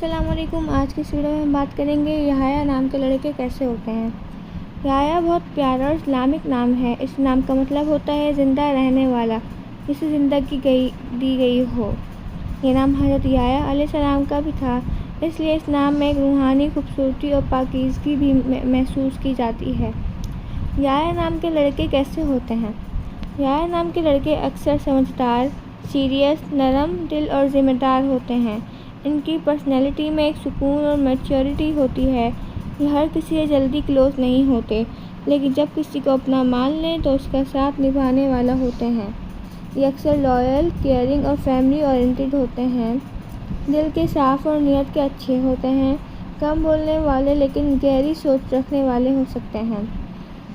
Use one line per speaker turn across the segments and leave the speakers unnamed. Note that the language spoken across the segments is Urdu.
السلام علیکم۔ آج کی اس ویڈیو میں ہم بات کریں گے یحییٰ نام کے لڑکے کیسے ہوتے ہیں۔ یحییٰ بہت پیارا اور اسلامک نام ہے۔ اس نام کا مطلب ہوتا ہے زندہ رہنے والا، جسے زندگی دی گئی ہو۔ یہ نام حضرت یحییٰ علیہ السلام کا بھی تھا، اس لیے اس نام میں ایک روحانی خوبصورتی اور پاکیزگی بھی محسوس کی جاتی ہے۔ یحییٰ نام کے لڑکے کیسے ہوتے ہیں؟ یحییٰ نام کے لڑکے اکثر سمجھدار، سیریس، نرم دل اور ذمہ دار ہوتے ہیں۔ ان کی پرسنالٹی میں ایک سکون اور میچورٹی ہوتی ہے۔ یہ ہر کسی سے جلدی کلوز نہیں ہوتے، لیکن جب کسی کو اپنا مان لیں تو اس کا ساتھ نبھانے والا ہوتے ہیں۔ یہ اکثر لائل، کیئرنگ اور فیملی اورینٹڈ ہوتے ہیں۔ دل کے صاف اور نیت کے اچھے ہوتے ہیں۔ کم بولنے والے لیکن گہری سوچ رکھنے والے ہو سکتے ہیں۔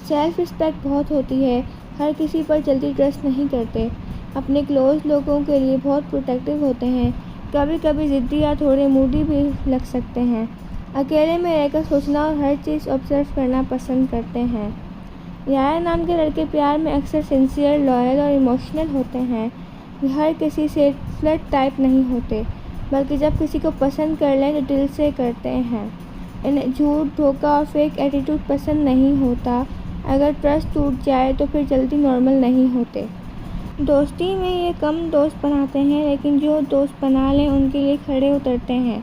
سیلف رسپیکٹ بہت ہوتی ہے۔ ہر کسی پر جلدی ٹرسٹ نہیں کرتے۔ اپنے کلوز لوگوں کے لیے بہت پروٹیکٹیو ہوتے ہیں۔ کبھی کبھی ضدی یا تھوڑے موڈی بھی لگ سکتے ہیں۔ اکیلے میں رہ کر سوچنا اور ہر چیز آبزرو کرنا پسند کرتے ہیں۔ یحییٰ نام کے لڑکے پیار میں اکثر سنسیئر، لائل اور ایموشنل ہوتے ہیں۔ یہ ہر کسی سے فلرٹ ٹائپ نہیں ہوتے، بلکہ جب کسی کو پسند کر لیں تو دل سے کرتے ہیں۔ انہیں جھوٹ، دھوکہ اور فیک ایٹیٹیوڈ پسند نہیں ہوتا۔ اگر ٹرسٹ ٹوٹ جائے تو پھر جلدی نارمل نہیں ہوتے۔ دوستی میں یہ کم دوست بناتے ہیں، لیکن جو دوست بنا لیں ان کے لیے کھڑے اترتے ہیں۔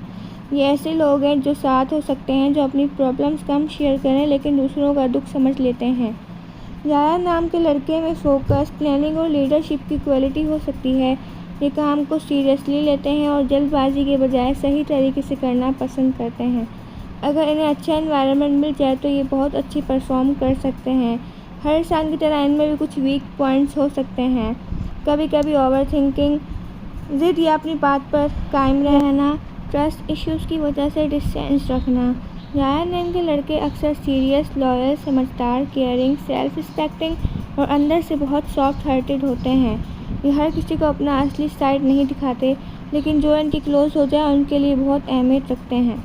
یہ ایسے لوگ ہیں جو ساتھ ہو سکتے ہیں، جو اپنی پرابلمز کم شیئر کریں لیکن دوسروں کا دکھ سمجھ لیتے ہیں۔ یحییٰ نام کے لڑکے میں فوکس، پلاننگ اور لیڈرشپ کی کوالٹی ہو سکتی ہے۔ یہ کام کو سیریسلی لیتے ہیں اور جلد بازی کے بجائے صحیح طریقے سے کرنا پسند کرتے ہیں۔ اگر انہیں اچھا انوائرمنٹ مل جائے تو یہ بہت اچھی پرفارم کر سکتے ہیں۔ ہر انسان کی طرح ان میں بھی کچھ ویک پوائنٹس ہو سکتے ہیں۔ کبھی کبھی اوور تھنکنگ، ضد یا اپنی بات پر قائم رہنا، ٹرسٹ ایشوز کی وجہ سے ڈسٹینس رکھنا۔ یحییٰ نام کے لڑکے اکثر سیریس، لائل، سمجھدار، کیئرنگ، سیلف رسپیکٹنگ اور اندر سے بہت سافٹ ہارٹڈ ہوتے ہیں۔ یہ ہر کسی کو اپنا اصلی سائیڈ نہیں دکھاتے، لیکن جو ان کی کلوز ہو جائے ان کے لیے بہت اہمیت رکھتے ہیں۔